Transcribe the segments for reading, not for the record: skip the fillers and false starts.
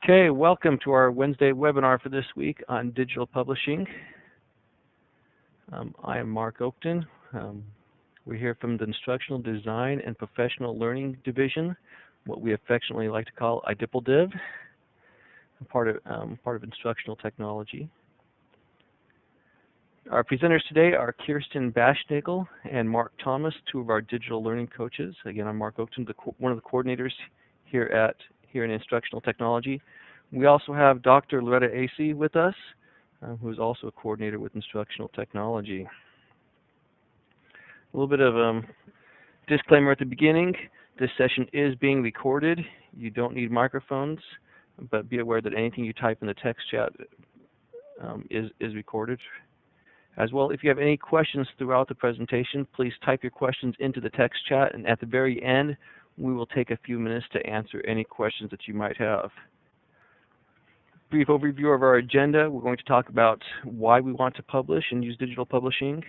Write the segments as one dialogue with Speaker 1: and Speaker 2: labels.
Speaker 1: Okay, welcome to our Wednesday webinar for this week on digital publishing. I am Mark Oakton. We're here from the Instructional Design and Professional Learning Division, what we affectionately like to call IDPLDIV, part of instructional technology. Our presenters today are Kirsten Baschnagel and Mark Thomas, two of our digital learning coaches. Again, I'm Mark Oakton, one of the coordinators here in Instructional Technology. We also have Dr. Loretta Acey with us, who is also a coordinator with Instructional Technology. A little bit of disclaimer at the beginning. This session is being recorded. You don't need microphones, but be aware that anything you type in the text chat is recorded. As well, if you have any questions throughout the presentation, please type your questions into the text chat, and at the very end, we will take a few minutes to answer any questions that you might have. Brief overview of our agenda. We're going to talk about why we want to publish and use digital publishing,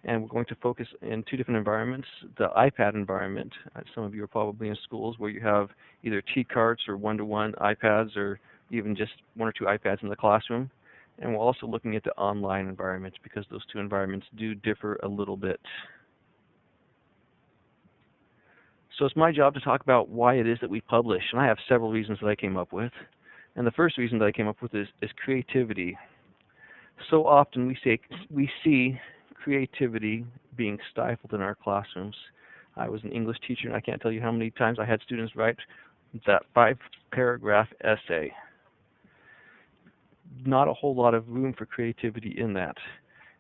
Speaker 1: and we're going to focus in two different environments. The iPad environment. Some of you are probably in schools where you have either T-carts or one-to-one iPads, or even just one or two iPads in the classroom. And we're also looking at the online environment, because those two environments do differ a little bit. So it's my job to talk about why it is that we publish, and I have several reasons that I came up with. And the first reason that I came up with is creativity. So often we see creativity being stifled in our classrooms. I was an English teacher, and I can't tell you how many times I had students write that 5-paragraph essay. Not a whole lot of room for creativity in that.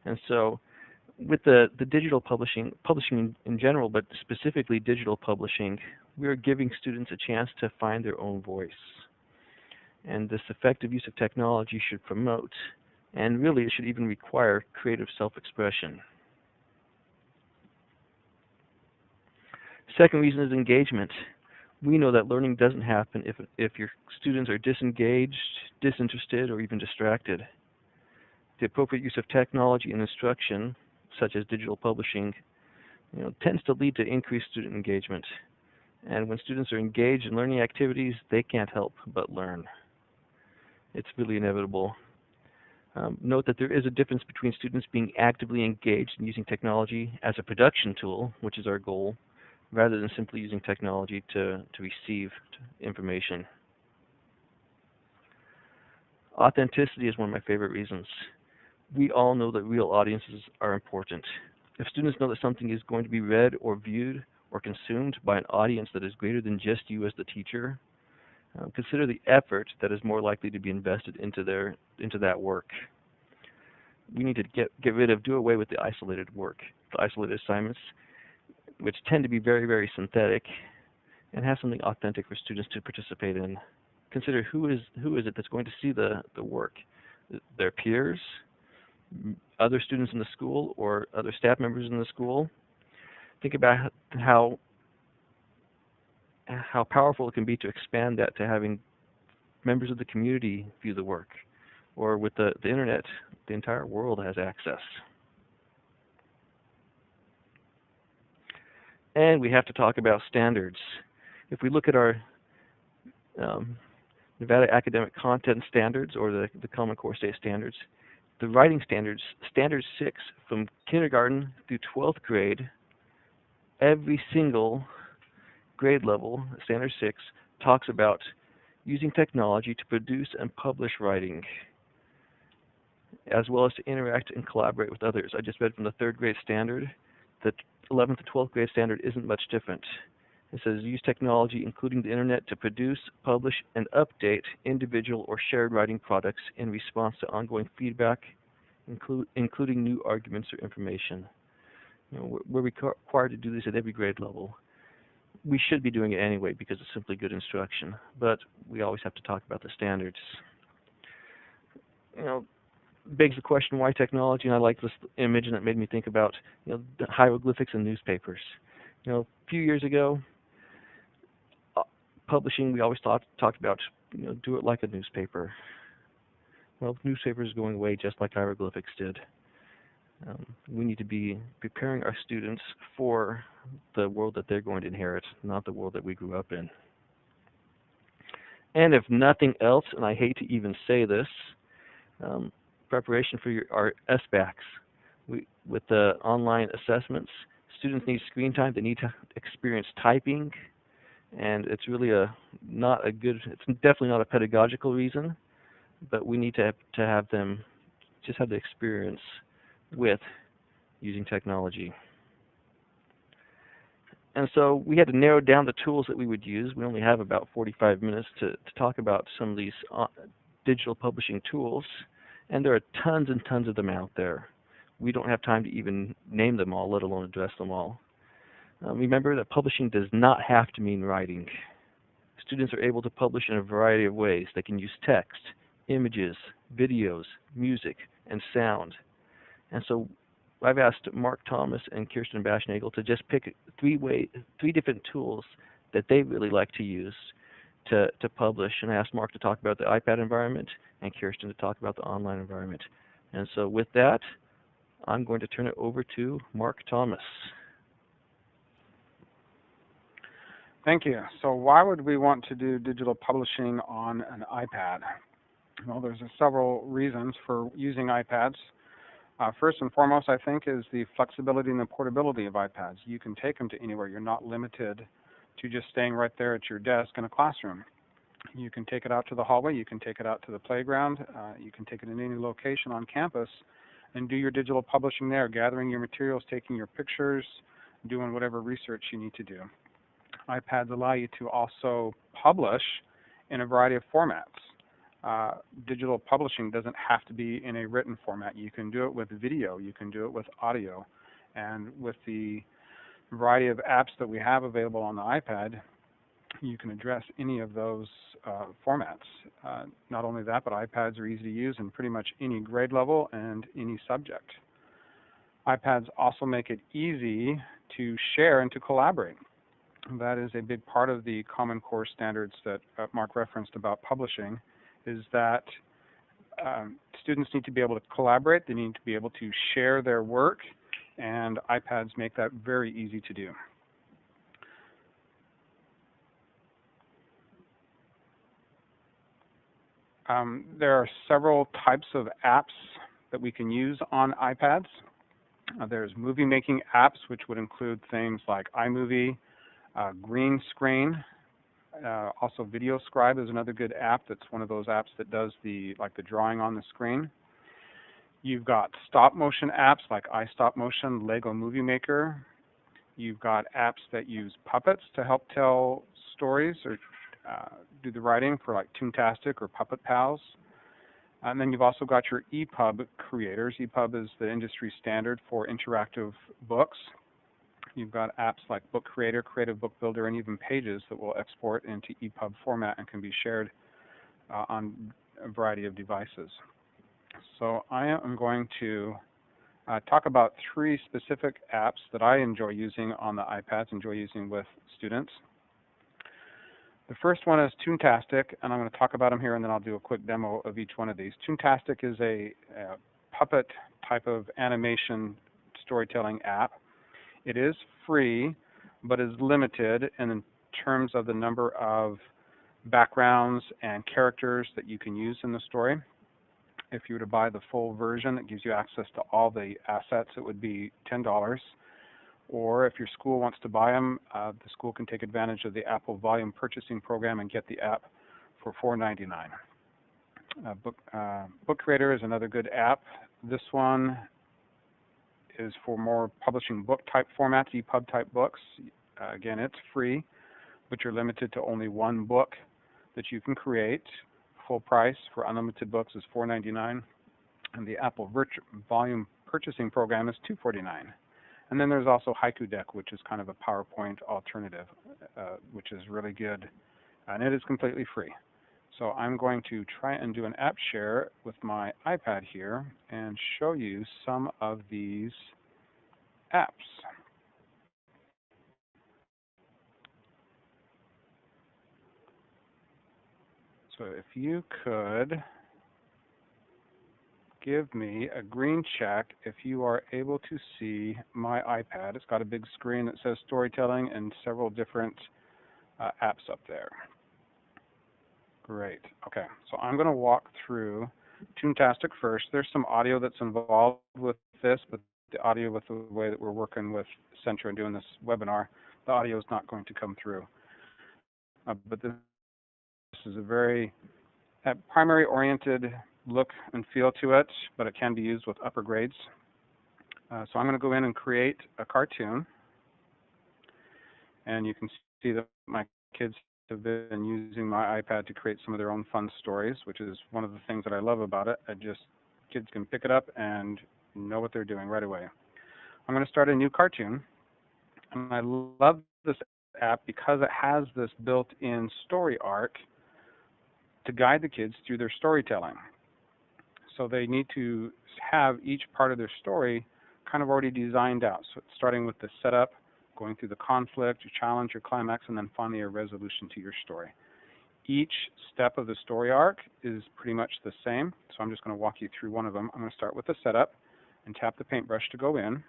Speaker 1: And so with the digital publishing in general, but specifically digital publishing, we are giving students a chance to find their own voice. And this effective use of technology should promote, and really it should even require, creative self-expression. Second reason is engagement. We know that learning doesn't happen if your students are disengaged, disinterested, or even distracted. The appropriate use of technology in instruction, such as digital publishing, tends to lead to increased student engagement. And when students are engaged in learning activities, they can't help but learn. It's really inevitable. Note that there is a difference between students being actively engaged in using technology as a production tool, which is our goal, rather than simply using technology to receive information. Authenticity is one of my favorite reasons. We all know that real audiences are important. If students know that something is going to be read or viewed or consumed by an audience that is greater than just you as the teacher, consider the effort that is more likely to be invested into that work. We need to do away with the isolated work, the isolated assignments, which tend to be very, very synthetic, and have something authentic for students to participate in. Consider who is it that's going to see the work? Their peers, other students in the school, or other staff members in the school. Think about how powerful it can be to expand that to having members of the community view the work, or with the internet, the entire world has access. And we have to talk about standards. If we look at our Nevada Academic Content Standards, or the Common Core State Standards, the writing standards, Standard 6, from kindergarten through 12th grade, every single grade level, Standard 6, talks about using technology to produce and publish writing, as well as to interact and collaborate with others. I just read from the 3rd grade standard. The 11th to 12th grade standard isn't much different. It says use technology, including the internet, to produce, publish, and update individual or shared writing products in response to ongoing feedback, including new arguments or information. We're required to do this at every grade level. We should be doing it anyway because it's simply good instruction, but we always have to talk about the standards. Begs the question, why technology? And I like this image, and it made me think about the hieroglyphics in newspapers. A few years ago, publishing, we always talked about do it like a newspaper. Well, newspapers are going away just like hieroglyphics did. We need to be preparing our students for the world that they're going to inherit, not the world that we grew up in. And if nothing else, and I hate to even say this, preparation for our SBACs. With the online assessments, students need screen time. They need to experience typing, and it's really not a good. It's definitely not a pedagogical reason, but we need to have them just have the experience with using technology. And so we had to narrow down the tools that we would use. We only have about 45 minutes to talk about some of these digital publishing tools, and there are tons and tons of them out there. We don't have time to even name them all, let alone address them all. Remember that publishing does not have to mean writing. Students are able to publish in a variety of ways. They can use text, images, videos, music, and sound. And so I've asked Mark Thomas and Kirsten Baschnagel to just pick three different tools that they really like to use to publish. And I asked Mark to talk about the iPad environment and Kirsten to talk about the online environment. And so with that, I'm going to turn it over to Mark Thomas.
Speaker 2: Thank you. So why would we want to do digital publishing on an iPad? Well, there's several reasons for using iPads. First and foremost, I think, is the flexibility and the portability of iPads. You can take them to anywhere. You're not limited to just staying right there at your desk in a classroom. You can take it out to the hallway. You can take it out to the playground. You can take it in any location on campus and do your digital publishing there, gathering your materials, taking your pictures, doing whatever research you need to do. iPads allow you to also publish in a variety of formats. Digital publishing doesn't have to be in a written format. You can do it with video. You can do it with audio. And with the variety of apps that we have available on the iPad, you can address any of those formats. Not only that, but iPads are easy to use in pretty much any grade level and any subject. iPads also make it easy to share and to collaborate. That is a big part of the Common Core standards that Mark referenced about publishing, is that students need to be able to collaborate, they need to be able to share their work, and iPads make that very easy to do. There are several types of apps that we can use on iPads. There's movie making apps, which would include things like iMovie, Green Screen. Also VideoScribe is another good app. That's one of those apps that does the drawing on the screen. You've got stop motion apps like iStopMotion, Lego Movie Maker. You've got apps that use puppets to help tell stories or do the writing for like Toontastic or Puppet Pals. And then you've also got your EPUB creators. EPUB is the industry standard for interactive books. You've got apps like Book Creator, Creative Book Builder, and even Pages that will export into EPUB format and can be shared on a variety of devices. So I am going to talk about three specific apps that I enjoy using on the iPads, enjoy using with students. The first one is Toontastic, and I'm going to talk about them here, and then I'll do a quick demo of each one of these. Toontastic is a puppet type of animation storytelling app. It is free, but is limited in terms of the number of backgrounds and characters that you can use in the story. If you were to buy the full version, it gives you access to all the assets. It would be $10. Or if your school wants to buy them, the school can take advantage of the Apple Volume Purchasing Program and get the app for $4.99. Book Creator is another good app. This one is for more publishing book type formats, EPUB type books. Again, it's free, but you're limited to only one book that you can create. Full price for unlimited books is $4.99, and the Apple Volume Purchasing Program is $2.49. And then there's also Haiku Deck, which is kind of a PowerPoint alternative, which is really good, and it is completely free. So I'm going to try and do an app share with my iPad here and show you some of these apps. So if you could give me a green check if you are able to see my iPad. It's got a big screen that says storytelling and several different apps up there. Great. Okay, so I'm going to walk through Toontastic first. There's some audio that's involved with this, but the audio with the way that we're working with Centra and doing this webinar, the audio is not going to come through. But this is a very primary-oriented look and feel to it, but it can be used with upper grades. So I'm going to go in and create a cartoon. And you can see that my kids have been using my iPad to create some of their own fun stories, which is one of the things that I love about it. Kids can pick it up and know what they're doing right away. I'm going to start a new cartoon. And I love this app because it has this built-in story arc to guide the kids through their storytelling. So they need to have each part of their story kind of already designed out. So starting with the setup, going through the conflict, your challenge, your climax, and then finally a resolution to your story. Each step of the story arc is pretty much the same, so I'm just going to walk you through one of them. I'm going to start with the setup and tap the paintbrush to go in.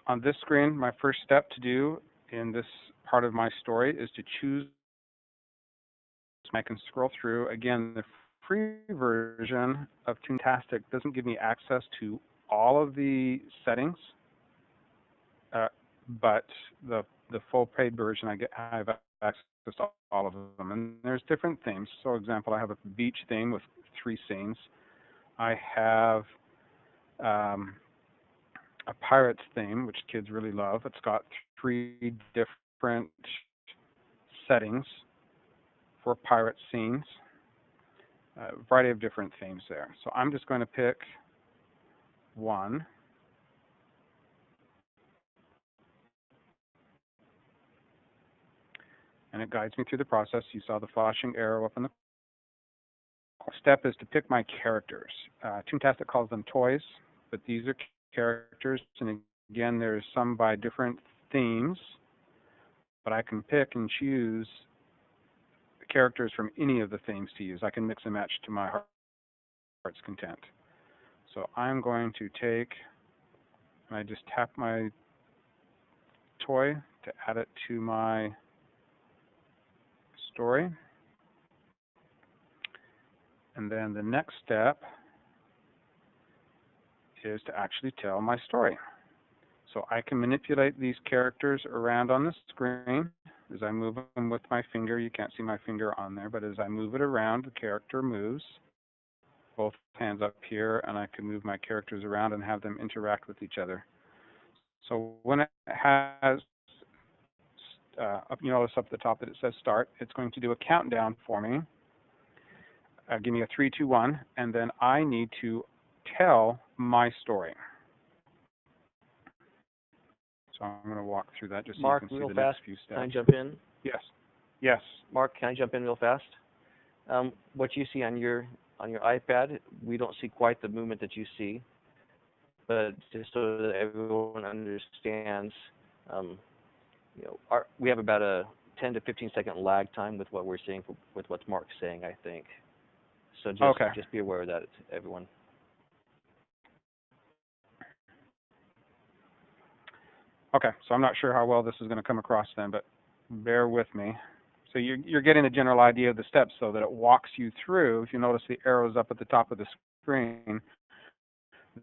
Speaker 2: On this screen, my first step to do in this part of my story is to choose. I can scroll through. Again, the free version of Toontastic doesn't give me access to all of the settings, but the full paid version I have access to all of them. And there's different themes. So, for example, I have a beach theme with 3 scenes. I have a pirates theme, which kids really love. It's got 3 different settings for pirate scenes, a variety of different themes there. So I'm just going to pick one. And it guides me through the process. You saw the flashing arrow up in the step is to pick my characters. Toontastic calls them toys, but these are characters. And again, there's some by different themes, but I can pick and choose characters from any of the themes to use. I can mix and match to my heart's content. So I'm going to take, and I just tap my toy to add it to my story. And then the next step is to actually tell my story. So I can manipulate these characters around on the screen. As I move them with my finger, you can't see my finger on there, but as I move it around, the character moves. Both hands up here, and I can move my characters around and have them interact with each other. So when it has, you notice up at the top that it says start, it's going to do a countdown for me. Give me a 3, 2, 1, and then I need to tell my story. So I'm going to walk through that just so
Speaker 1: Mark,
Speaker 2: you can see
Speaker 1: real
Speaker 2: the
Speaker 1: fast,
Speaker 2: next few steps.
Speaker 1: can I jump in?
Speaker 2: Yes. Yes.
Speaker 1: Mark, can I jump in real fast? What you see on your iPad, we don't see quite the movement that you see, but just so that everyone understands, we have about a 10 to 15 second lag time with what we're seeing with what Mark's saying, I think. So just be aware of that, everyone.
Speaker 2: Okay, so I'm not sure how well this is going to come across then, but bear with me. So you're getting a general idea of the steps so that it walks you through. If you notice the arrows up at the top of the screen,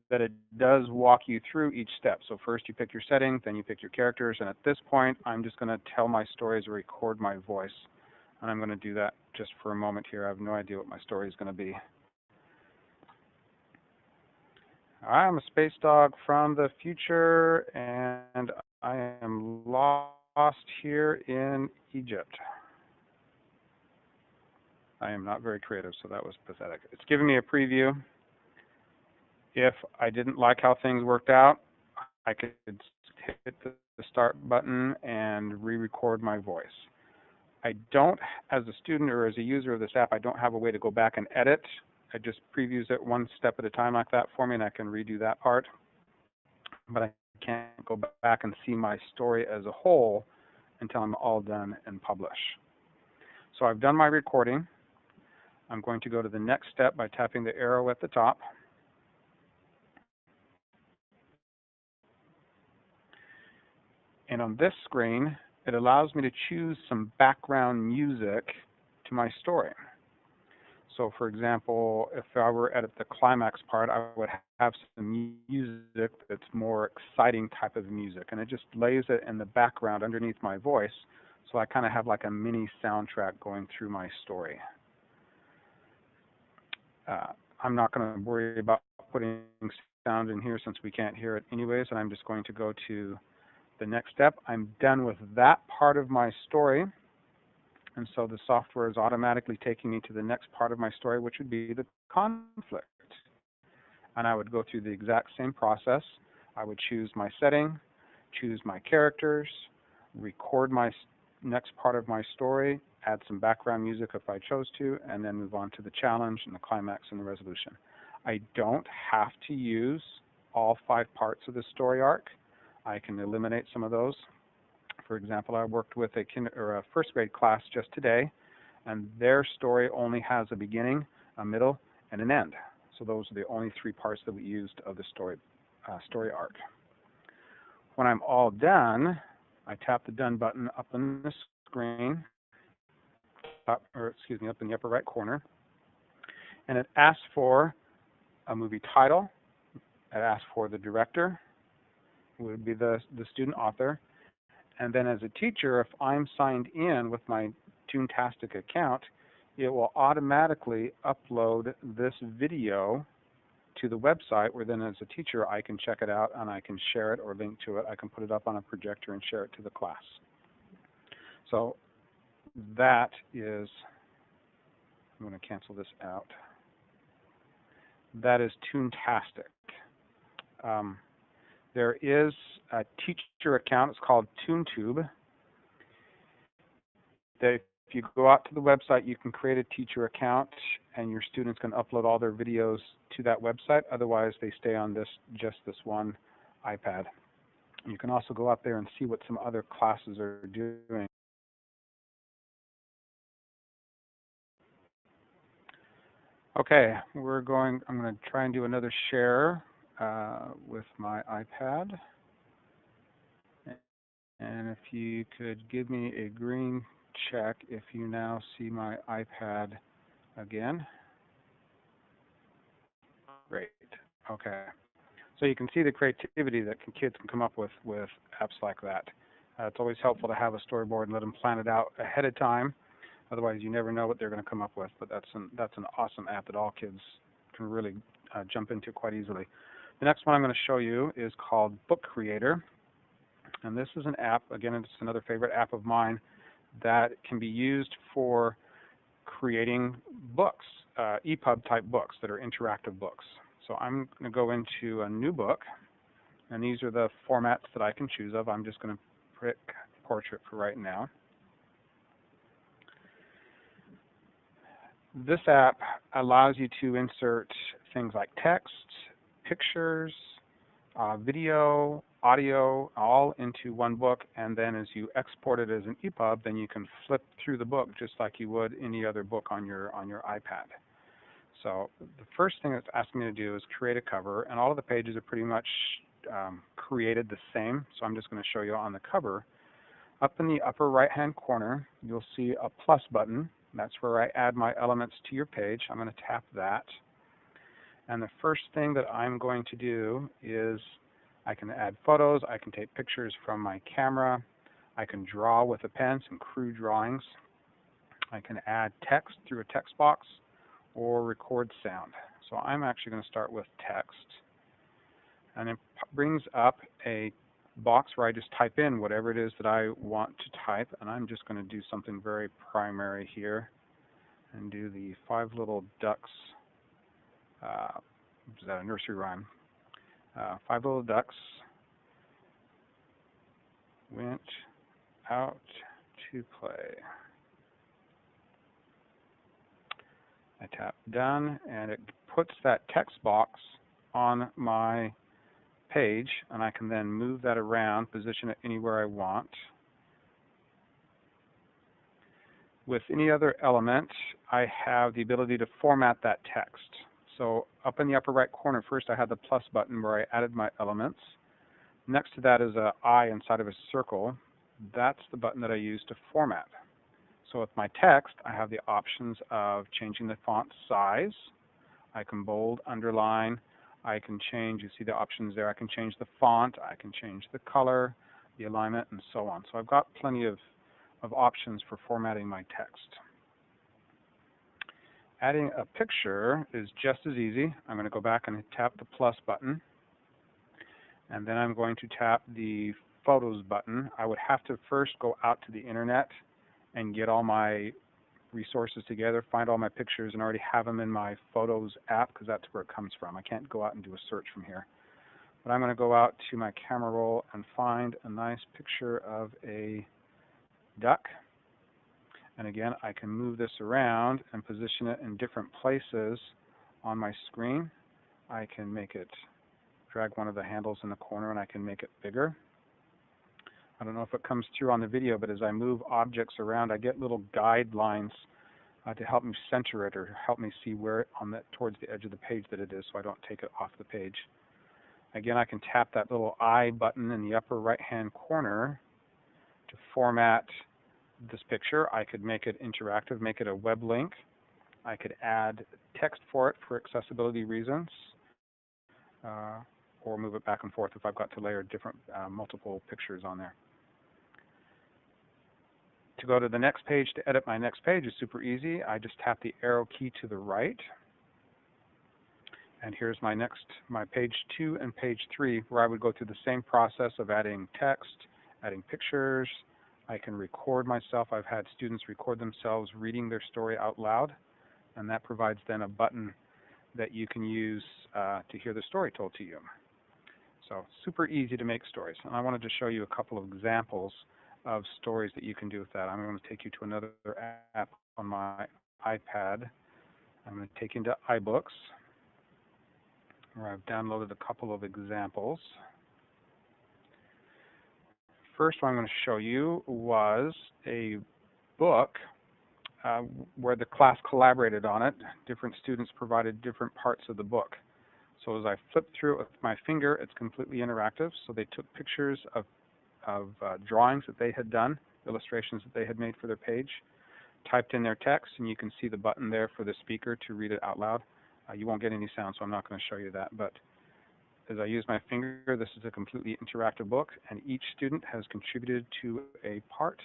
Speaker 2: that it does walk you through each step. So first you pick your setting, then you pick your characters, and at this point I'm just going to tell my story as I record my voice. And I'm going to do that just for a moment here. I have no idea what my story is going to be. I'm a space dog from the future, and I am lost here in Egypt. I am not very creative, so that was pathetic. It's giving me a preview. If I didn't like how things worked out, I could hit the start button and re-record my voice. I don't, as a student or as a user of this app, I don't have a way to go back and edit. It just previews it one step at a time like that for me, and I can redo that part. But I can't go back and see my story as a whole until I'm all done and publish. So I've done my recording. I'm going to go to the next step by tapping the arrow at the top. And on this screen, it allows me to choose some background music to my story. So for example, if I were at the climax part, I would have some music that's more exciting type of music, and it just lays it in the background underneath my voice, so I kind of have like a mini soundtrack going through my story. I'm not going to worry about putting sound in here since we can't hear it anyways, and I'm just going to go to the next step. I'm done with that part of my story, and so the software is automatically taking me to the next part of my story, which would be the conflict. And I would go through the exact same process. I would choose my setting, choose my characters, record my next part of my story, add some background music if I chose to, and then move on to the challenge and the climax and the resolution. I don't have to use all 5 parts of the story arc. I can eliminate some of those. For example, I worked with a first grade class just today, and their story only has a beginning, a middle, and an end. So those are the only 3 parts that we used of the story arc. When I'm all done, I tap the Done button up on the screen, up in the upper right corner, and it asks for a movie title. It asks for the director, who would be the student author, and then as a teacher, if I'm signed in with my Toontastic account, it will automatically upload this video to the website, where then as a teacher I can check it out and I can share it or link to it. I can put it up on a projector and share it to the class. So that is, I'm going to cancel this out. That is Toontastic. There is a teacher account. It's called ToonTube. If you go out to the website, you can create a teacher account, and your students can upload all their videos to that website. Otherwise, they stay on just this one iPad. You can also go out there and see what some other classes are doing. Okay, I'm going to try and do another share with my iPad. And if you could give me a green check if you now see my iPad again. Great. Okay. So you can see the creativity that kids can come up with apps like that. It's always helpful to have a storyboard and let them plan it out ahead of time. Otherwise, you never know what they're going to come up with. But that's an awesome app that all kids can really jump into quite easily. The next one I'm going to show you is called Book Creator. And this is an app, again, it's another favorite app of mine, that can be used for creating books, EPUB type books that are interactive books. So I'm going to go into a new book, and these are the formats that I can choose of. I'm just going to pick portrait for right now. This app allows you to insert things like text, pictures, video, audio, all into one book, and then as you export it as an EPUB, then you can flip through the book just like you would any other book on your iPad. So the first thing it's asking me to do is create a cover, and all of the pages are pretty much created the same. So I'm just going to show you on the cover. Up in the upper right-hand corner, you'll see a plus button. That's where I add my elements to your page. I'm going to tap that. And the first thing that I'm going to do is I can add photos, I can take pictures from my camera, I can draw with a pen, some crude drawings, I can add text through a text box, or record sound. So I'm actually going to start with text. And it brings up a box where I just type in whatever it is that I want to type, and I'm just going to do something very primary here and do the 5 little ducks. Is that a nursery rhyme? 5 little ducks went out to play. I tap done, and it puts that text box on my page, and I can then move that around, position it anywhere I want. With any other element, I have the ability to format that text. So up in the upper right corner, first I had the plus button where I added my elements. Next to that is an eye inside of a circle. That's the button that I use to format. So with my text, I have the options of changing the font size. I can bold, underline. I can change, you see the options there. I can change the font. I can change the color, the alignment, and so on. So I've got plenty of options for formatting my text. Adding a picture is just as easy. I'm going to go back and tap the plus button. And then I'm going to tap the Photos button. I would have to first go out to the internet and get all my resources together, find all my pictures, and already have them in my Photos app, because that's where it comes from. I can't go out and do a search from here. But I'm going to go out to my camera roll and find a nice picture of a duck. And again, I can move this around and position it in different places on my screen. I can make it, drag one of the handles in the corner, and I can make it bigger. I don't know if it comes through on the video, but as I move objects around, I get little guidelines to help me center it or help me see where on that towards the edge of the page that it is, so I don't take it off the page. Again, I can tap that little eye button in the upper right-hand corner to format this picture. I could make it interactive, make it a web link. I could add text for it for accessibility reasons, or move it back and forth if I've got to layer different multiple pictures on there. To go to the next page, to edit my next page, is super easy. I just tap the arrow key to the right. And here's my page 2 and page 3, where I would go through the same process of adding text, adding pictures. I can record myself. I've had students record themselves reading their story out loud, and that provides then a button that you can use to hear the story told to you. So super easy to make stories. And I wanted to show you a couple of examples of stories that you can do with that. I'm going to take you to another app on my iPad. I'm going to take you into iBooks, where I've downloaded a couple of examples. First one I'm going to show you was a book where the class collaborated on it. Different students provided different parts of the book. So as I flip through it with my finger, it's completely interactive. So they took pictures of drawings that they had done, illustrations that they had made for their page, typed in their text, and you can see the button there for the speaker to read it out loud. You won't get any sound, so I'm not going to show you that. But as I use my finger, this is a completely interactive book, and each student has contributed to a part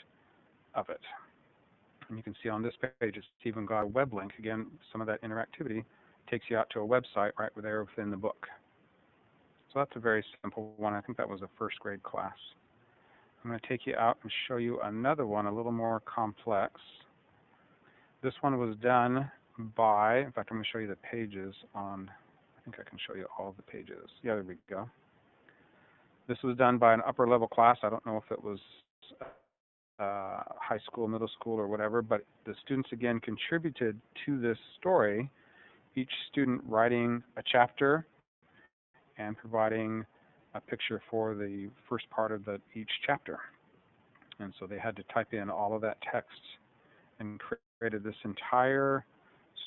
Speaker 2: of it. And you can see on this page, it's even got a web link. Again, some of that interactivity takes you out to a website right there within the book. So that's a very simple one. I think that was a first grade class. I'm going to take you out and show you another one, a little more complex. This one was done by, in fact, I'm going to show you the pages on, I think I can show you all of the pages. Yeah, there we go. This was done by an upper level class. I don't know if it was high school, middle school, or whatever, but the students again contributed to this story, each student writing a chapter and providing a picture for the first part of each chapter. And so they had to type in all of that text and created this entire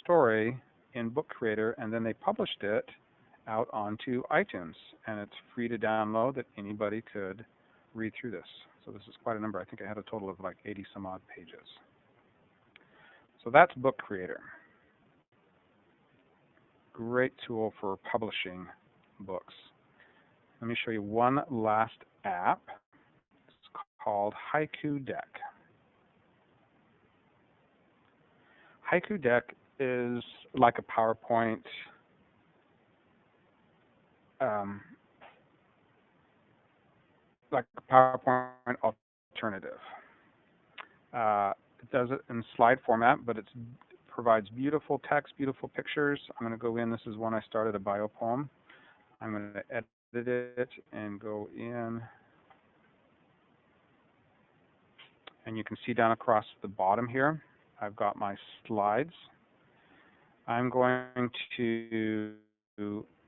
Speaker 2: story in Book Creator, and then they published it out onto iTunes, and it's free to download that anybody could read through this. So this is quite a number. I think I had a total of like 80 some odd pages. So that's Book Creator. Great tool for publishing books. Let me show you one last app. It's called Haiku Deck. Haiku Deck is like a PowerPoint alternative. It does it in slide format, but it provides beautiful text, beautiful pictures. I'm going to go in. This is one I started, a bio poem. I'm going to edit it and go in. And you can see down across the bottom here, I've got my slides. I'm going to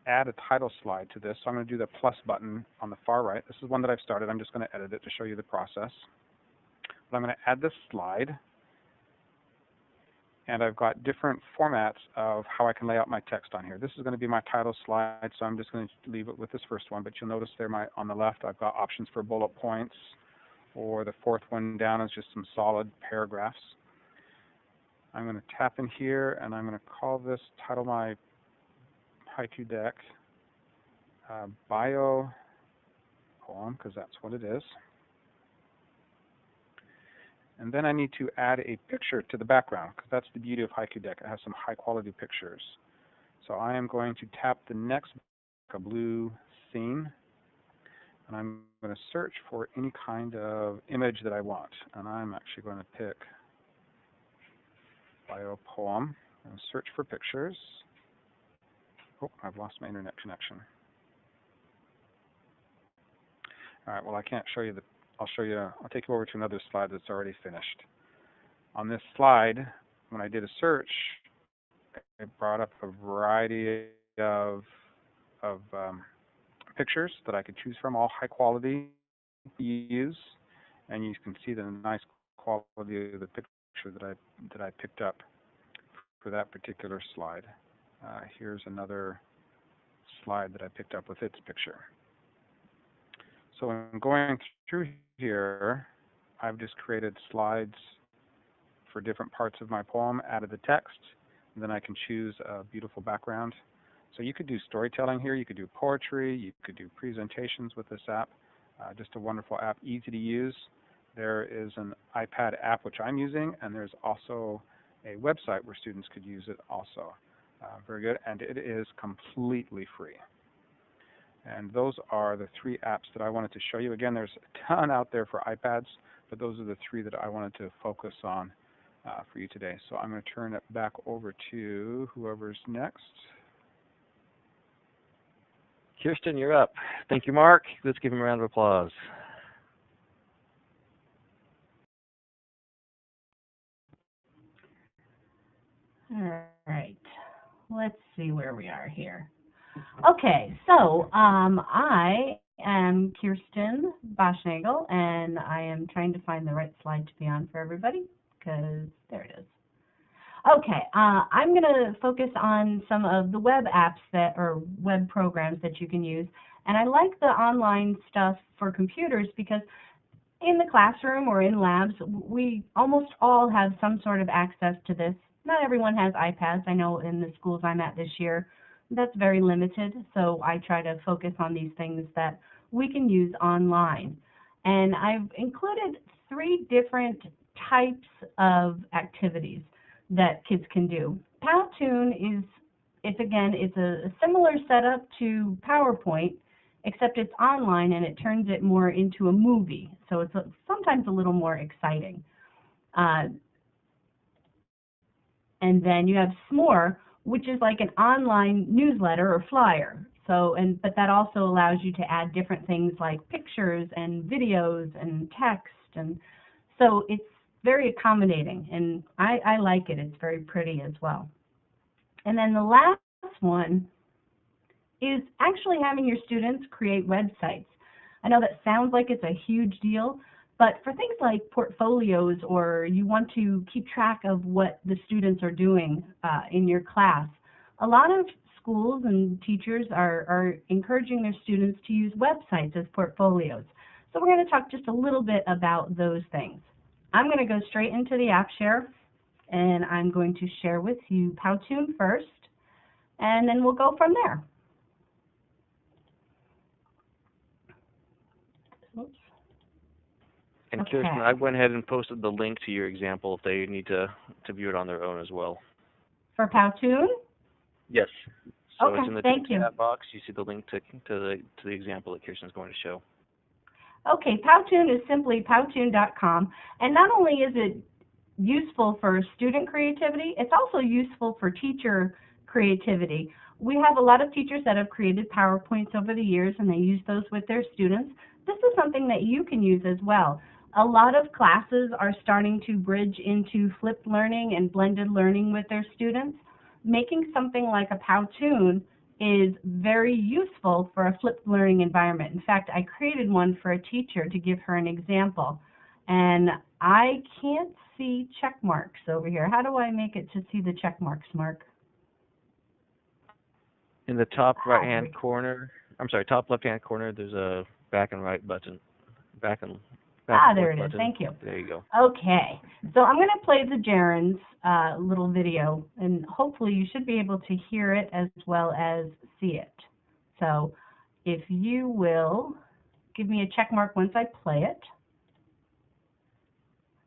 Speaker 2: add a title slide to this. So I'm going to do the plus button on the far right. This is one that I've started. I'm just going to edit it to show you the process. But I'm going to add this slide. And I've got different formats of how I can lay out my text on here. This is going to be my title slide, so I'm just going to leave it with this first one. But you'll notice there on the left, I've got options for bullet points, or the fourth one down is just some solid paragraphs. I'm going to tap in here, and I'm going to title my haiku deck bio poem, because that's what it is. And then I need to add a picture to the background, because that's the beauty of Haiku Deck. It has some high quality pictures. So I am going to tap the next blue scene, and I'm going to search for any kind of image that I want. And I'm actually going to pick bio poem and search for pictures. Oh, I've lost my internet connection. All right, well, I can't show you I'll take you over to another slide that's already finished. On this slide, when I did a search, it brought up a variety of pictures that I could choose from, all high quality to use, and you can see the nice quality of the picture that I picked up for that particular slide. Here's another slide that I picked up with its picture. So when going through here, I've just created slides for different parts of my poem, added the text, and then I can choose a beautiful background. So you could do storytelling here, you could do poetry, you could do presentations with this app. Just a wonderful app, easy to use. There is an iPad app which I'm using, and there's also a website where students could use it also. Very good, and it is completely free. And those are the 3 apps that I wanted to show you. Again, there's a ton out there for iPads, but those are the 3 that I wanted to focus on for you today. So I'm going to turn it back over to whoever's next.
Speaker 1: Kirsten, you're up. Thank you, Mark. Let's give him a round of applause.
Speaker 3: All right. Let's see where we are here. Okay, so I am Kirsten Boschnagel, and I am trying to find the right slide to be on for everybody, because there it is. Okay, I'm going to focus on some of the web apps or web programs that you can use, and I like the online stuff for computers because in the classroom or in labs, we almost all have some sort of access to this. Not everyone has iPads. I know in the schools I'm at this year, that's very limited, so I try to focus on these things that we can use online. And I've included 3 different types of activities that kids can do. Powtoon it's a similar setup to PowerPoint, except it's online and it turns it more into a movie, so it's sometimes a little more exciting. And then you have S'more, which is like an online newsletter or flyer. But that also allows you to add different things like pictures and videos and text, and so it's very accommodating, and I like it. It's very pretty as well. And then the last one is actually having your students create websites. I know that sounds like it's a huge deal, but for things like portfolios, or you want to keep track of what the students are doing in your class, a lot of schools and teachers are encouraging their students to use websites as portfolios. So we're going to talk just a little bit about those things. I'm going to go straight into the app share, and I'm going to share with you Powtoon first, and then we'll go from there. Oops.
Speaker 1: And
Speaker 3: Okay.
Speaker 1: Kirsten, I went ahead and posted the link to your example if they need to view it on their own as well.
Speaker 3: For Powtoon?
Speaker 1: Yes. So
Speaker 3: Okay,
Speaker 1: it's in the
Speaker 3: thank you.
Speaker 1: chat box. You see the link to the example that Kirsten's going to show.
Speaker 3: Okay, Powtoon is simply powtoon.com, and not only is it useful for student creativity, it's also useful for teacher creativity. We have a lot of teachers that have created PowerPoints over the years, and they use those with their students. This is something that you can use as well. A lot of classes are starting to bridge into flipped learning and blended learning with their students. Making something like a Powtoon is very useful for a flipped learning environment. In fact, I created one for a teacher to give her an example. And I can't see check marks over here. How do I make it to see the check marks, Mark?
Speaker 1: In the top
Speaker 3: there we
Speaker 1: right-hand
Speaker 3: go.
Speaker 1: corner, I'm sorry, top left-hand corner, there's a back and right button. Back and
Speaker 3: There
Speaker 1: forth
Speaker 3: it is.
Speaker 1: button.
Speaker 3: Thank you.
Speaker 1: There you go.
Speaker 3: Okay, so I'm going to play the gerunds little video, and hopefully you should be able to hear it as well as see it. So if you will give me a check mark once I play it.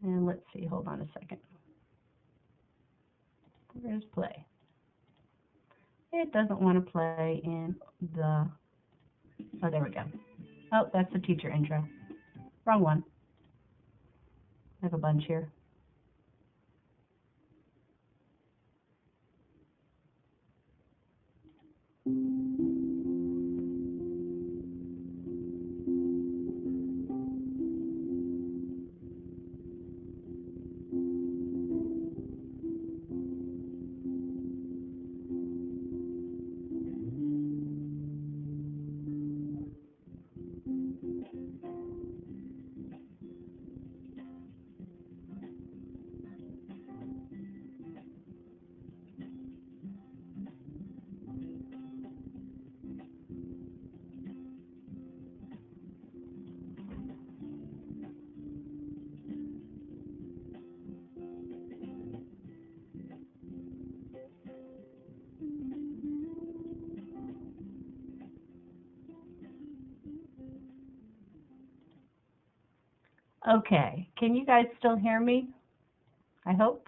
Speaker 3: And let's see, hold on a second. Where's play? It doesn't want to play in the, oh, there we go. Oh, that's the teacher intro. Wrong one. I have a bunch here. Okay, can you guys still hear me? I hope.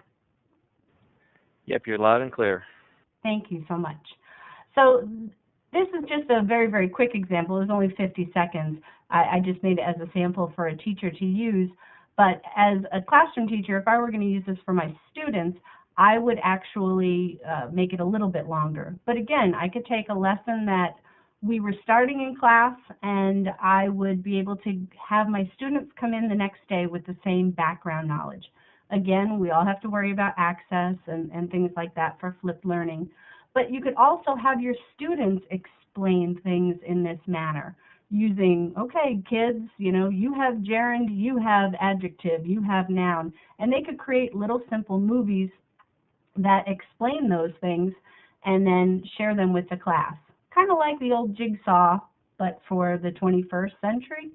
Speaker 1: Yep, you're loud and clear.
Speaker 3: Thank you so much. So this is just a very, very quick example. It's only 50 seconds. I just made it as a sample for a teacher to use. But as a classroom teacher, if I were going to use this for my students, I would actually make it a little bit longer. But again, I could take a lesson that we were starting in class, and I would be able to have my students come in the next day with the same background knowledge. Again, we all have to worry about access and things like that for flipped learning. But you could also have your students explain things in this manner using, okay, kids, you know, you have gerund, you have adjective, you have noun, and they could create little simple movies that explain those things and then share them with the class. Kind of like the old jigsaw, but for the 21st century.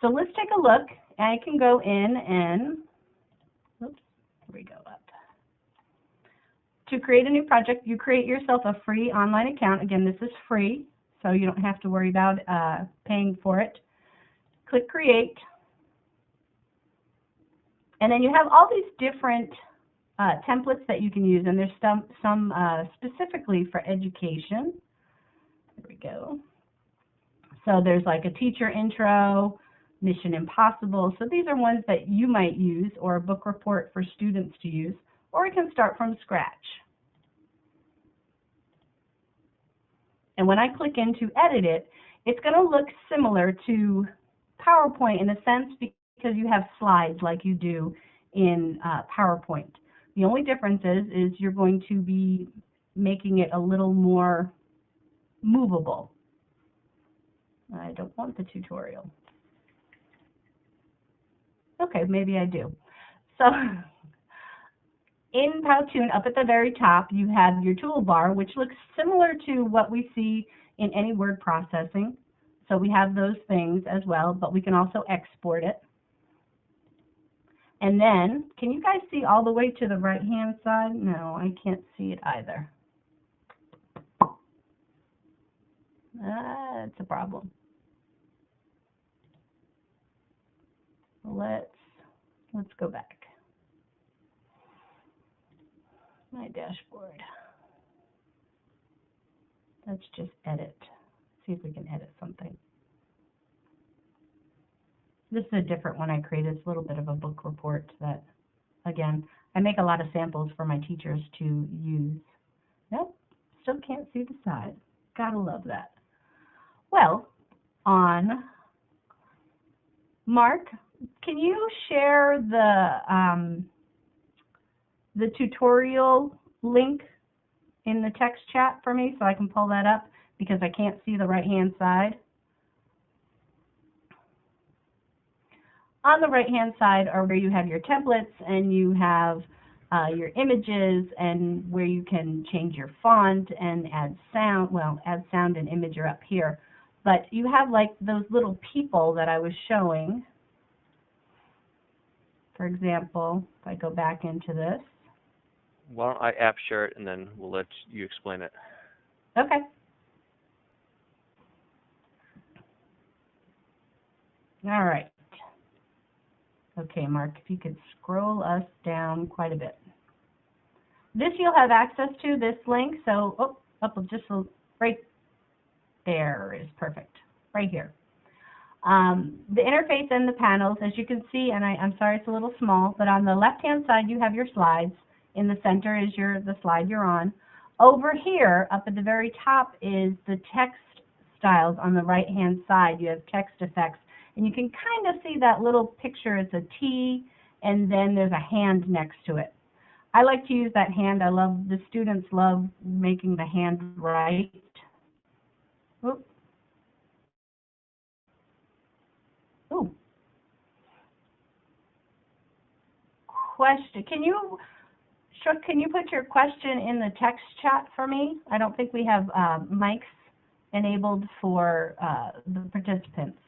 Speaker 3: So let's take a look. I can go in and, oops, here we go up. To create a new project, you create yourself a free online account. Again, this is free, so you don't have to worry about paying for it. Click Create. And then you have all these different templates that you can use, and there's some specifically for education. There we go. So there's like a teacher intro, Mission Impossible. So these are ones that you might use, or a book report for students to use, or you can start from scratch. And when I click in to edit it, it's going to look similar to PowerPoint in a sense because you have slides like you do in PowerPoint. The only difference is you're going to be making it a little more movable. I don't want the tutorial. Okay, maybe I do. So in Powtoon, up at the very top, you have your toolbar, which looks similar to what we see in any word processing. So we have those things as well, but we can also export it. And then, can you guys see all the way to the right-hand side? No, I can't see it either. That's a problem. Let's go back. My dashboard. Let's just edit. See if we can edit something. This is a different one I created. It's a little bit of a book report that, again, I make a lot of samples for my teachers to use. Nope, still can't see the side. Gotta love that. Well, on Mark, can you share the tutorial link in the text chat for me so I can pull that up because I can't see the right-hand side? On the right-hand side are where you have your templates and you have your images and where you can change your font and add sound. Well, add sound and image are up here. But you have like those little people that I was showing. For example, if I go back into this.
Speaker 1: Why don't I app share it and then we'll let you explain it.
Speaker 3: Okay. All right. Okay, Mark, if you could scroll us down quite a bit. This you'll have access to, this link, so just right there is perfect, right here. The interface and the panels, as you can see, and I'm sorry it's a little small, but on the left-hand side you have your slides. In the center is the slide you're on. Over here, up at the very top, is the text styles on the right-hand side. You have text effects. And you can kind of see that little picture. It's a T, and then there's a hand next to it. I like to use that hand. The students love making the hand right. Ooh. Ooh. Question. Can you put your question in the text chat for me? I don't think we have mics enabled for the participants.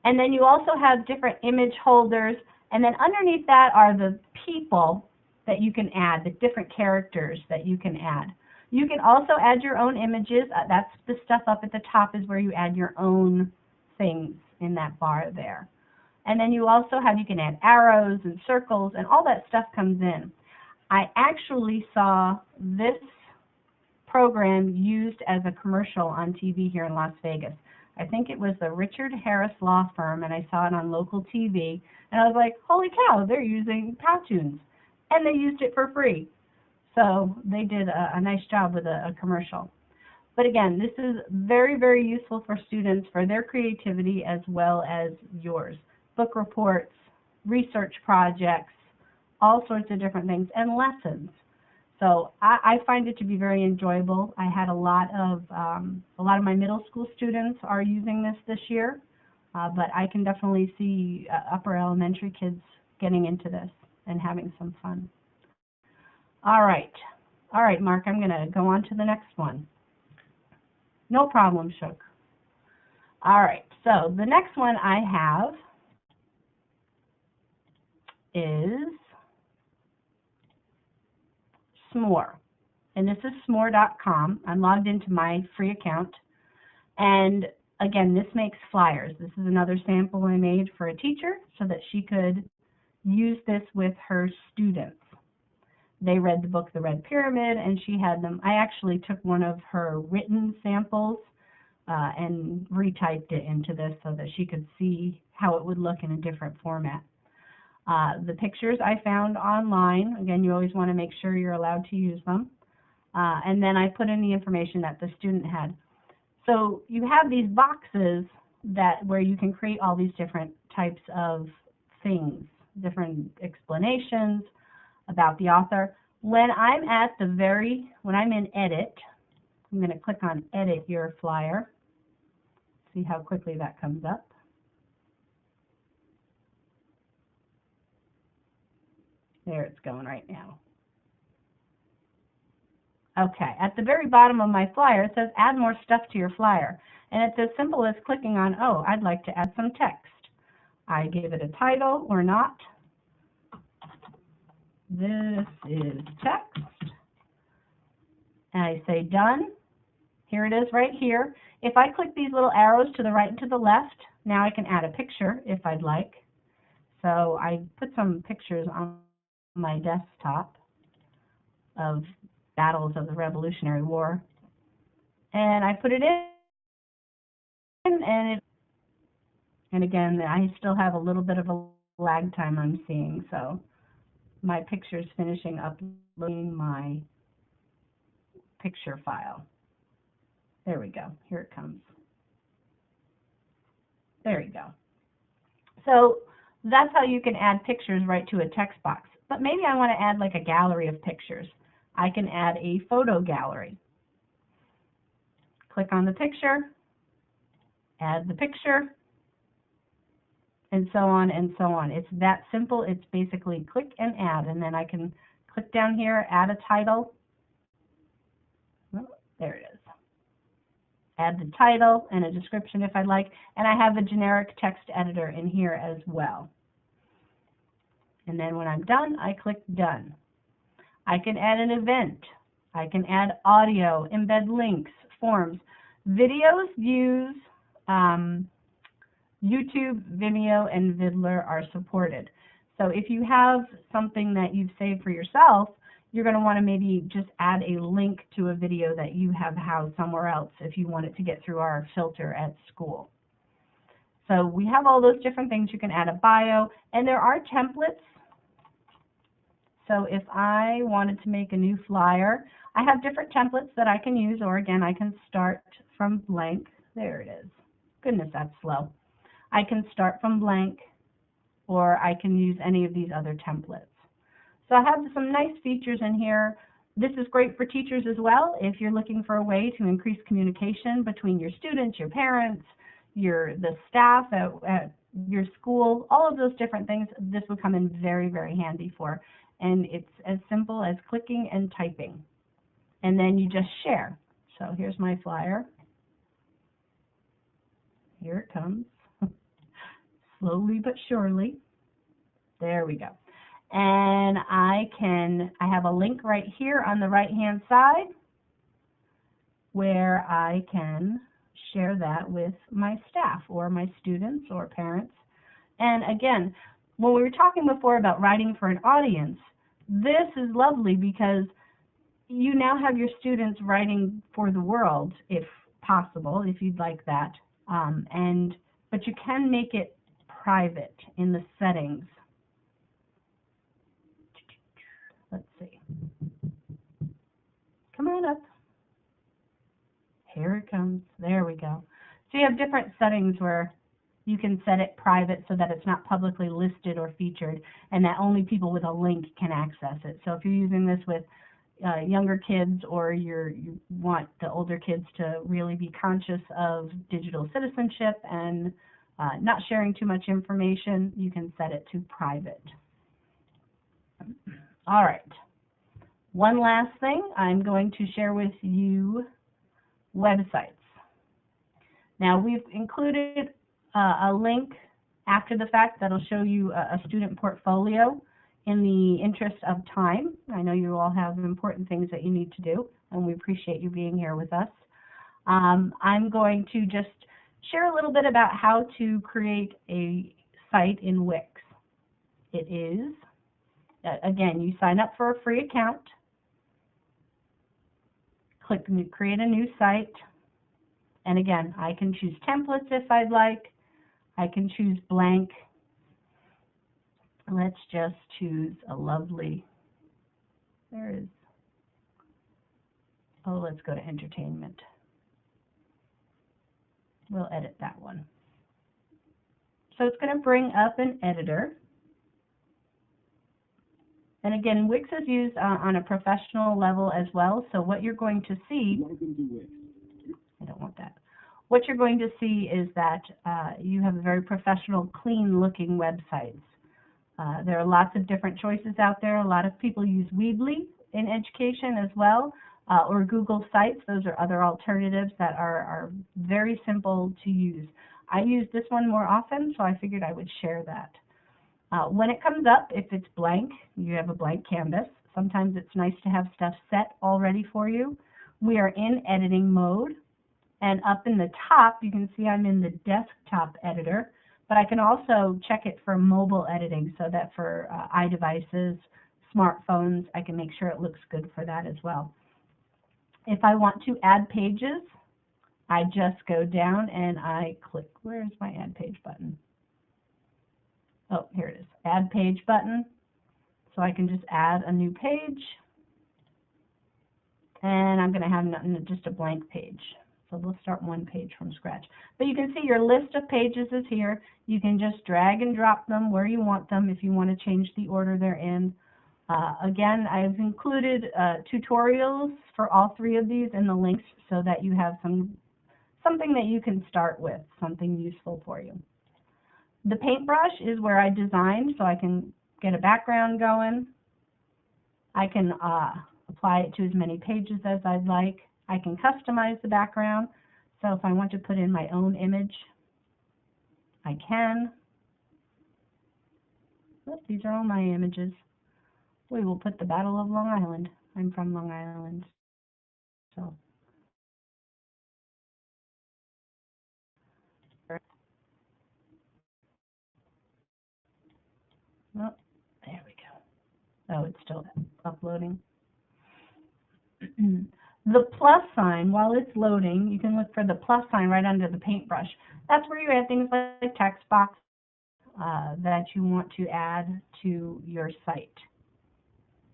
Speaker 3: And then you also have different image holders, and then underneath that are the people that you can add, the different characters that you can add. You can also add your own images. That's the stuff up at the top is where you add your own things in that bar there. And then you can add arrows and circles, and all that stuff comes in. I actually saw this program used as a commercial on TV here in Las Vegas. I think it was the Richard Harris Law Firm, and I saw it on local TV, and I was like, holy cow, they're using Powtoons, and they used it for free. So they did a nice job with a commercial. But again, this is very, very useful for students for their creativity as well as yours. Book reports, research projects, all sorts of different things, and lessons. So I find it to be very enjoyable. I had a lot of my middle school students are using this year, but I can definitely see upper elementary kids getting into this and having some fun. All right, Mark, I'm going to go on to the next one. No problem, Shook. All right, so the next one I have is S'more, and this is s'more.com. I'm logged into my free account, and again, this makes flyers. This is another sample I made for a teacher so that she could use this with her students. They read the book The Red Pyramid, and she had them. I actually took one of her written samples and retyped it into this so that she could see how it would look in a different format. The pictures I found online. Again, you always want to make sure you're allowed to use them. And then I put in the information that the student had. So you have these boxes where you can create all these different types of things, different explanations about the author. When I'm in Edit, I'm going to click on Edit Your Flyer. See how quickly that comes up. There it's going right now. Okay, at the very bottom of my flyer, it says add more stuff to your flyer. And it's as simple as clicking on, oh, I'd like to add some text. I give it a title or not. This is text. And I say done. Here it is right here. If I click these little arrows to the right and to the left, now I can add a picture if I'd like. So I put some pictures on my desktop of battles of the Revolutionary War. And I put it in, and again, I still have a little bit of a lag time I'm seeing, so my picture's finishing uploading my picture file. There we go. Here it comes. There you go. So that's how you can add pictures right to a text box. But maybe I want to add like a gallery of pictures. I can add a photo gallery. Click on the picture, add the picture, and so on and so on. It's that simple. It's basically click and add, and then I can click down here, add a title. Oh, there it is. Add the title and a description if I'd like, and I have a generic text editor in here as well. And then when I'm done, I click done. I can add an event. I can add audio, embed links, forms. Videos use YouTube, Vimeo, and Viddler are supported. So if you have something that you've saved for yourself, you're going to want to maybe just add a link to a video that you have housed somewhere else if you want it to get through our filter at school. So we have all those different things. You can add a bio, and there are templates. So if I wanted to make a new flyer, I have different templates that I can use, or again, I can start from blank. There it is. Goodness, that's slow. I can start from blank, or I can use any of these other templates. So I have some nice features in here. This is great for teachers as well if you're looking for a way to increase communication between your students, your parents, the staff at your school, all of those different things. This would come in very, very handy for. And it's as simple as clicking and typing. And then you just share. So here's my flyer. Here it comes. Slowly but surely. There we go. And I have a link right here on the right hand side where I can share that with my staff or my students or parents. And again, when we were talking before about writing for an audience, this is lovely because you now have your students writing for the world, if possible, if you'd like that. But you can make it private in the settings. Let's see. Come on up. Here it comes. There we go. So you have different settings where you can set it private so that it's not publicly listed or featured and that only people with a link can access it. So if you're using this with younger kids, or you want the older kids to really be conscious of digital citizenship and not sharing too much information, you can set it to private. All right. One last thing, I'm going to share with you websites. Now we've included a link after the fact that'll show you a student portfolio in the interest of time. I know you all have important things that you need to do, and we appreciate you being here with us. I'm going to just share a little bit about how to create a site in Wix. It is, again, you sign up for a free account, click create a new site, and again, I can choose templates if I'd like. I can choose blank. Let's just choose a lovely, there is, oh, let's go to entertainment. We'll edit that one. So it's going to bring up an editor. And again, Wix is used on a professional level as well. So what you're going to see, I don't want that. What you're going to see is that you have a very professional, clean looking websites. There are lots of different choices out there. A lot of people use Weebly in education as well, or Google Sites. Those are other alternatives that are very simple to use. I use this one more often, so I figured I would share that. When it comes up, if it's blank, you have a blank canvas. Sometimes it's nice to have stuff set already for you. We are in editing mode, and up in the top, you can see I'm in the desktop editor. But I can also check it for mobile editing so that for iDevices, smartphones, I can make sure it looks good for that as well. If I want to add pages, I just go down and I click, where's my add page button? Oh, here it is, add page button. So I can just add a new page. And I'm going to have just a blank page. So we'll start one page from scratch. But you can see your list of pages is here. You can just drag and drop them where you want them if you want to change the order they're in. Again, I've included tutorials for all three of these in the links so that you have some something that you can start with, something useful for you. The paintbrush is where I designed, so I can get a background going. I can apply it to as many pages as I'd like. I can customize the background, so if I want to put in my own image, I can. Look, these are all my images. We will put the Battle of Long Island. I'm from Long Island, so. Oh, there we go. Oh, it's still uploading. The plus sign, while it's loading, you can look for the plus sign right under the paintbrush. That's where you add things like text box that you want to add to your site.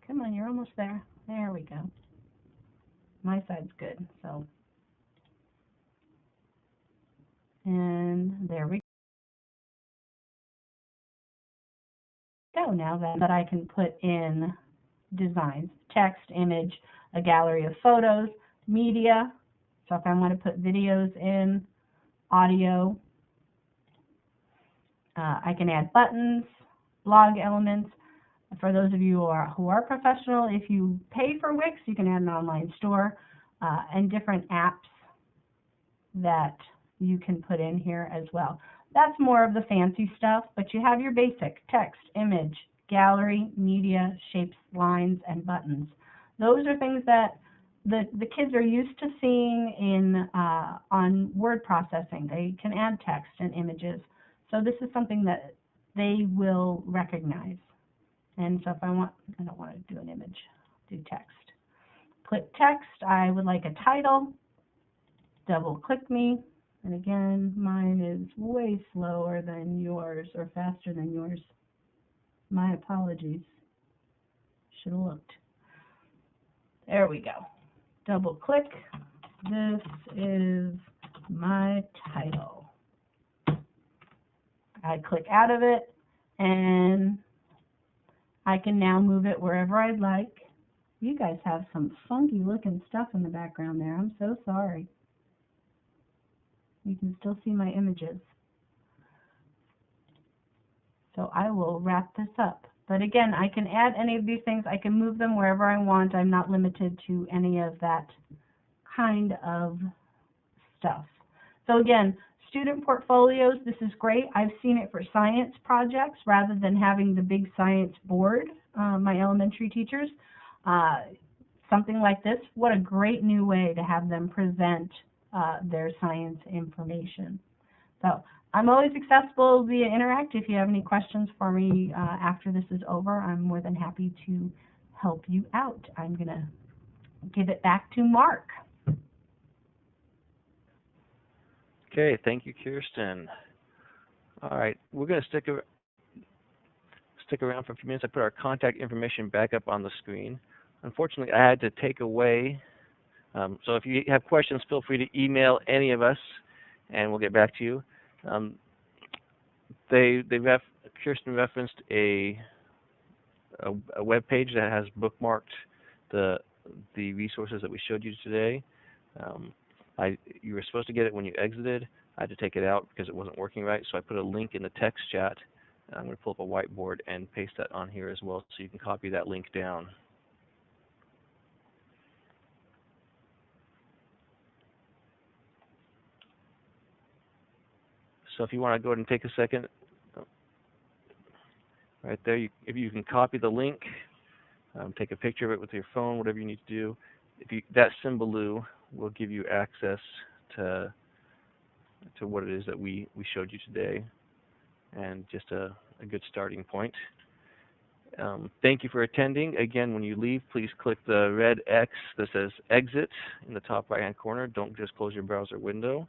Speaker 3: Come on, you're almost there. There we go. My side's good, so. And there we go. Now that I can put in designs, text, image, a gallery of photos, media. So if I want to put videos in, audio, I can add buttons, blog elements. For those of you who are professional, if you pay for Wix, you can add an online store and different apps that you can put in here as well. That's more of the fancy stuff, but you have your basic text, image, gallery, media, shapes, lines, and buttons. Those are things that the kids are used to seeing in on word processing. They can add text and images. So this is something that they will recognize. And so if I don't want to do an image, do text. Click text, I would like a title, double click me, and again, mine is way slower than yours or faster than yours. My apologies. Should have looked. There we go. Double click. This is my title. I click out of it, and I can now move it wherever I'd like. You guys have some funky looking stuff in the background there. I'm so sorry. You can still see my images. So I will wrap this up. But again, I can add any of these things. I can move them wherever I want. I'm not limited to any of that kind of stuff. So again, student portfolios, this is great. I've seen it for science projects rather than having the big science board, my elementary teachers. Something like this, what a great new way to have them present their science information. So I'm always accessible via Interact. If you have any questions for me after this is over, I'm more than happy to help you out. I'm going to give it back to Mark.
Speaker 1: Okay, thank you, Kirsten. All right, we're going to stick around for a few minutes. I put our contact information back up on the screen. Unfortunately, I had to take away, so if you have questions, feel free to email any of us, and we'll get back to you. Kirsten referenced a web page that has bookmarked the resources that we showed you today. You were supposed to get it when you exited. I had to take it out because it wasn't working right, so I put a link in the text chat. I'm going to pull up a whiteboard and paste that on here as well, so you can copy that link down. So if you want to go ahead and take a second, right there, if you can copy the link, take a picture of it with your phone, whatever you need to do. That Symbaloo will give you access to what it is that we showed you today, and just a good starting point. Thank you for attending. Again, when you leave, please click the red X that says exit in the top right-hand corner. Don't just close your browser window.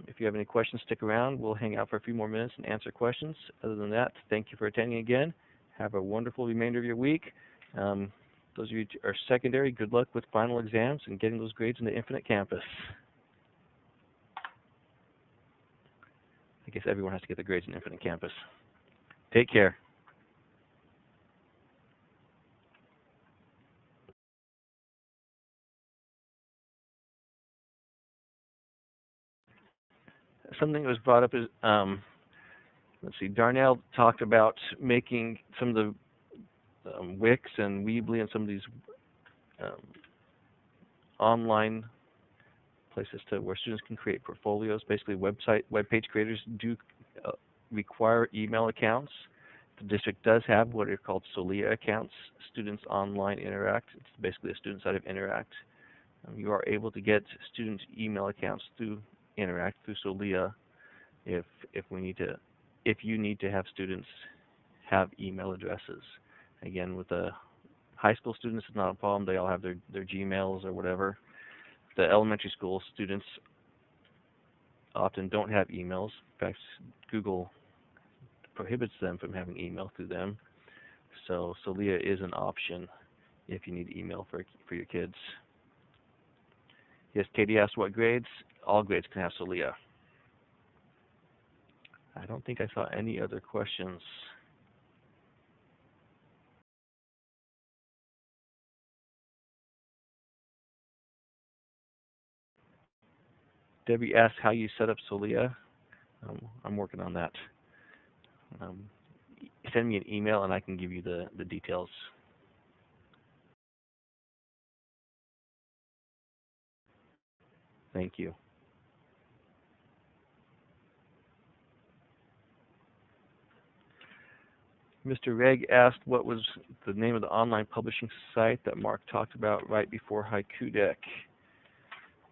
Speaker 1: If you have any questions, stick around. We'll hang out for a few more minutes and answer questions. Other than that, thank you for attending again. Have a wonderful remainder of your week. Those of you who are secondary, good luck with final exams and getting those grades in the Infinite Campus. I guess everyone has to get the grades in Infinite Campus. Take care. something that was brought up is, let's see, Darnell talked about making some of the Wix and Weebly and some of these um, online places to where students can create portfolios. Basically, web page creators do require email accounts. The district does have what are called Solia accounts, Students Online Interact. It's basically a student side of Interact. You are able to get student email accounts through Interact, through Solia, if you need to have students have email addresses. Again, with the high school students, it's not a problem. They all have their Gmails or whatever. The elementary school students often don't have emails. In fact, Google prohibits them from having email through them. So Solia is an option if you need email for your kids. Yes, Katie asked what grades. All grades can have Solia. I don't think I saw any other questions. Debbie asked how you set up Solia. I'm working on that. Send me an email and I can give you the details. Thank you. Mr. Reg asked what was the name of the online publishing site that Mark talked about right before Haiku Deck.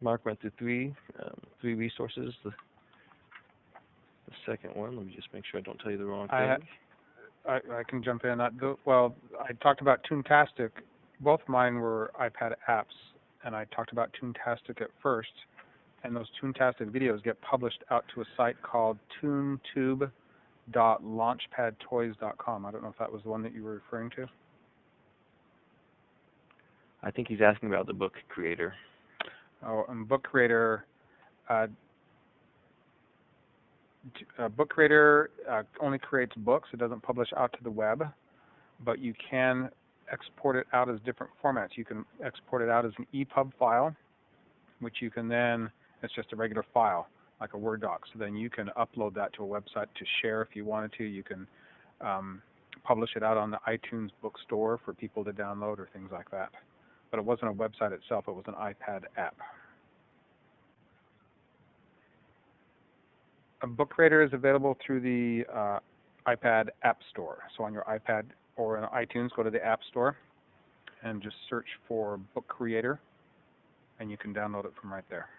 Speaker 1: Mark went through three resources. The second one, let me just make sure I don't tell you the wrong thing.
Speaker 2: I can jump in. Well, I talked about Toontastic. Both mine were iPad apps, and I talked about Toontastic at first. And those Toontastic videos get published out to a site called toontube.launchpadtoys.com. I don't know if that was the one that you were referring to.
Speaker 1: I think he's asking about the Book Creator.
Speaker 2: Oh, and Book Creator. Book Creator only creates books. It doesn't publish out to the web, but you can export it out as different formats. You can export it out as an EPUB file, which you can then, it's just a regular file, like a Word doc. So then you can upload that to a website to share if you wanted to. You can publish it out on the iTunes bookstore for people to download or things like that. But it wasn't a website itself, it was an iPad app. A Book Creator is available through the iPad App Store. So on your iPad or on iTunes, go to the App Store and just search for Book Creator, and you can download it from right there.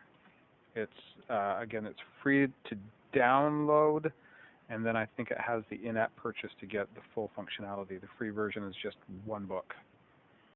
Speaker 2: It's again, it's free to download, and then I think it has the in-app purchase to get the full functionality. The free version is just one book.